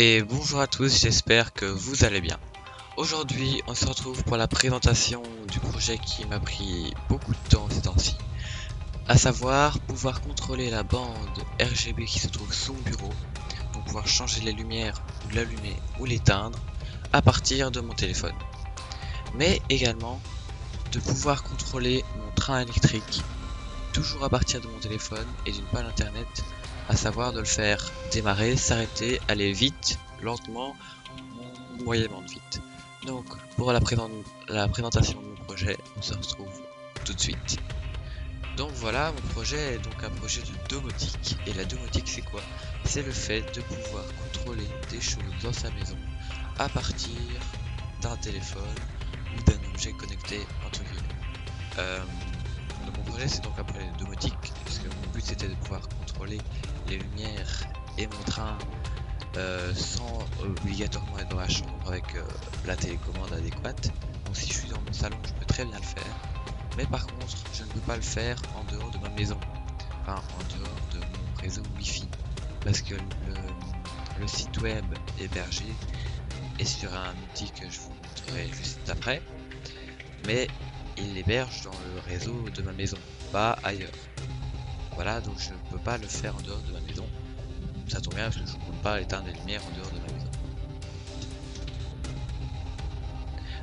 Et bonjour à tous, j'espère que vous allez bien. Aujourd'hui, on se retrouve pour la présentation du projet qui m'a pris beaucoup de temps ces temps-ci, à savoir pouvoir contrôler la bande RGB qui se trouve sous mon bureau, pour pouvoir changer les lumières, ou l'allumer ou l'éteindre à partir de mon téléphone. Mais également de pouvoir contrôler mon train électrique, toujours à partir de mon téléphone et d'une panne internet, à savoir de le faire démarrer, s'arrêter, aller vite, lentement, moyennement vite. Donc, pour la présentation de mon projet, on se retrouve tout de suite. Donc voilà, mon projet est donc un projet de domotique. Et la domotique, c'est quoi? C'est le fait de pouvoir contrôler des choses dans sa maison à partir d'un téléphone ou d'un objet connecté entre guillemets. Donc mon projet, c'est donc un projet de domotique, puisque mon but c'était de pouvoir contrôler les lumières et mon train sans obligatoirement être dans ma chambre avec la télécommande adéquate. Donc si je suis dans mon salon, je peux très bien le faire. Mais par contre, je ne peux pas le faire en dehors de ma maison. Enfin, en dehors de mon réseau Wi-Fi. Parce que le site web hébergé est sur un outil que je vous montrerai juste après. Mais il l'héberge dans le réseau de ma maison, pas ailleurs. Voilà, donc je ne peux pas le faire en dehors de ma maison. Ça tombe bien parce que je ne peux pas éteindre les lumières en dehors de ma maison.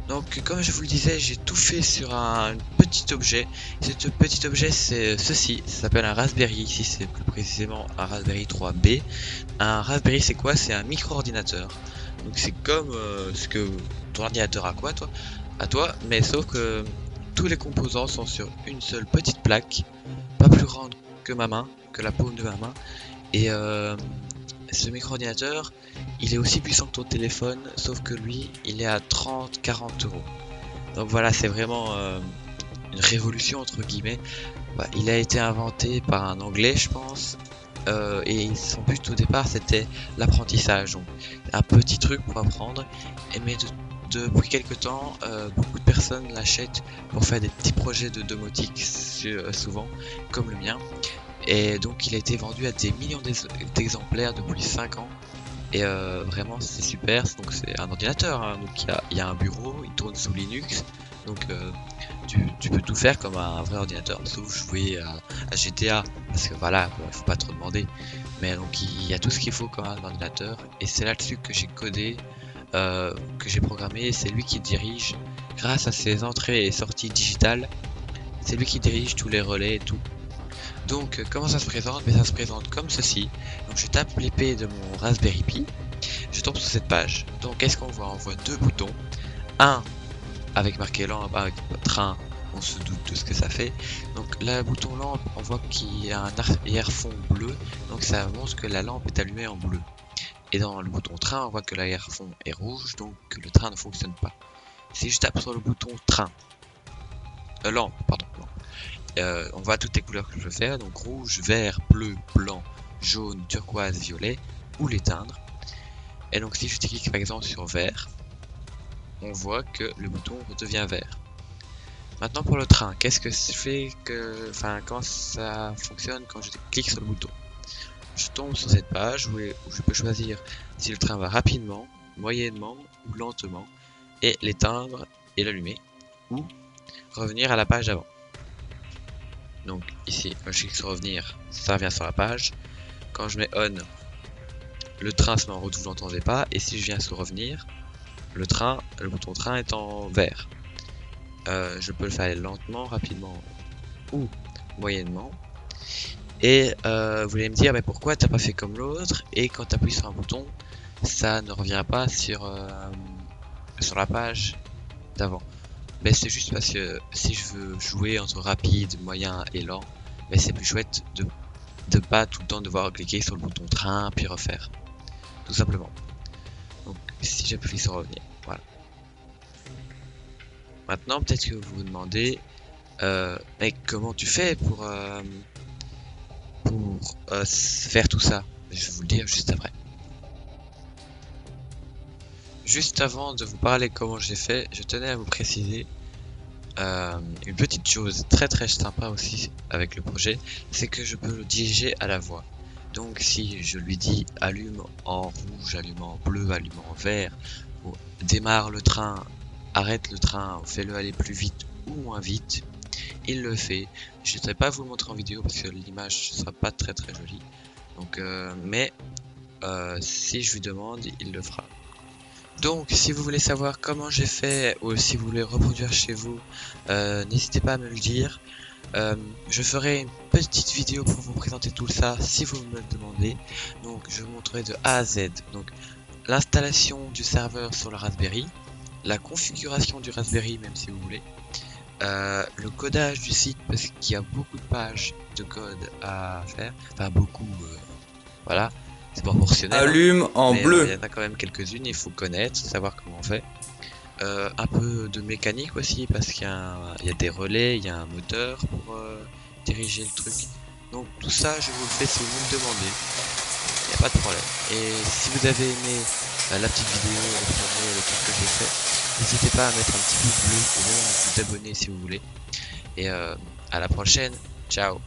Donc comme je vous le disais, j'ai tout fait sur un petit objet. Ce petit objet, c'est ceci, ça s'appelle un Raspberry. Ici c'est plus précisément un Raspberry 3B. Un Raspberry, c'est quoi? C'est un micro-ordinateur. Donc c'est comme ce que ton ordinateur a quoi toi, à toi, mais sauf que tous les composants sont sur une seule petite plaque, pas plus grande que ma main, que la paume de ma main. Et ce micro-ordinateur, il est aussi puissant que ton téléphone, sauf que lui, il est à 30-40 euros. Donc voilà, c'est vraiment une révolution entre guillemets. Bah, il a été inventé par un Anglais, je pense, et son but au départ, c'était l'apprentissage. Donc un petit truc pour apprendre. Et mais depuis quelques temps, beaucoup de personnes l'achètent pour faire des petits projets de domotique, souvent, comme le mien. Et donc il a été vendu à des millions d'exemplaires depuis 5 ans. Et vraiment c'est super, donc c'est un ordinateur, hein. Donc il y a un bureau, il tourne sous Linux. Donc tu peux tout faire comme un vrai ordinateur, sauf jouer à GTA, parce que voilà, bon, il faut pas trop demander. Mais donc il y a tout ce qu'il faut comme un ordinateur. Et c'est là-dessus que j'ai codé, que j'ai programmé, et c'est lui qui dirige, grâce à ses entrées et sorties digitales, c'est lui qui dirige tous les relais et tout. Donc comment ça se présente? Mais ça se présente comme ceci. Donc je tape l'épée de mon Raspberry Pi, je tombe sur cette page. Donc qu'est-ce qu'on voit? On voit deux boutons. Un avec marqué lampe, avec train, on se doute de ce que ça fait. Donc le bouton lampe, on voit qu'il y a un arrière-fond bleu, donc ça montre que la lampe est allumée en bleu. Et dans le bouton train, on voit que l'arrière-fond est rouge, donc que le train ne fonctionne pas. Si je tape sur le bouton train, lampe, pardon, lampe. On voit toutes les couleurs que je veux faire, donc rouge, vert, bleu, blanc, jaune, turquoise, violet, ou l'éteindre. Et donc si je clique par exemple sur vert, on voit que le bouton redevient vert. Maintenant pour le train, qu'est-ce que je fais enfin comment ça fonctionne quand je clique sur le bouton? Je tombe sur cette page où je peux choisir si le train va rapidement, moyennement ou lentement, et l'éteindre et l'allumer, ou revenir à la page d'avant. Donc ici, quand je clique sur revenir, ça revient sur la page. Quand je mets on, le train se met en route, vous l'entendez pas. Et si je viens sur revenir, le bouton train est en vert. Je peux le faire lentement, rapidement ou moyennement. Et vous allez me dire, mais pourquoi t'as pas fait comme l'autre? Et quand tu appuies sur un bouton, ça ne revient pas sur la page d'avant. Mais c'est juste parce que si je veux jouer entre rapide, moyen et lent, mais c'est plus chouette de pas tout le temps devoir cliquer sur le bouton train puis refaire. Tout simplement. Donc si j'appuie sur revenir, voilà. Maintenant peut-être que vous vous demandez, mais comment tu fais pour faire tout ça? Je vais vous le dire juste après. Juste avant de vous parler comment j'ai fait, je tenais à vous préciser une petite chose très sympa aussi avec le projet, c'est que je peux le diriger à la voix. Donc si je lui dis allume en rouge, allume en bleu, allume en vert, ou démarre le train, arrête le train, fais-le aller plus vite ou moins vite, il le fait. Je ne vais pas vous le montrer en vidéo parce que l'image sera pas très jolie. Donc si je lui demande, il le fera. Donc si vous voulez savoir comment j'ai fait ou si vous voulez reproduire chez vous, n'hésitez pas à me le dire. Je ferai une petite vidéo pour vous présenter tout ça si vous me le demandez. Donc je vous montrerai de A à Z. Donc l'installation du serveur sur le Raspberry, la configuration du Raspberry même si vous voulez, le codage du site parce qu'il y a beaucoup de pages de code à faire, enfin beaucoup, voilà, c'est proportionnel, hein, Allume en mais il y bleu. en a quand même quelques-unes, il faut connaître, savoir comment on fait. Un peu de mécanique aussi parce qu'il y a des relais, il y a un moteur pour diriger le truc. Donc tout ça je vous le fais si vous me le demandez, il n'y a pas de problème. Et si vous avez aimé la petite vidéo, le projet, le truc que j'ai fait, n'hésitez pas à mettre un petit pouce bleu ou même vous abonner si vous voulez. Et à la prochaine, ciao.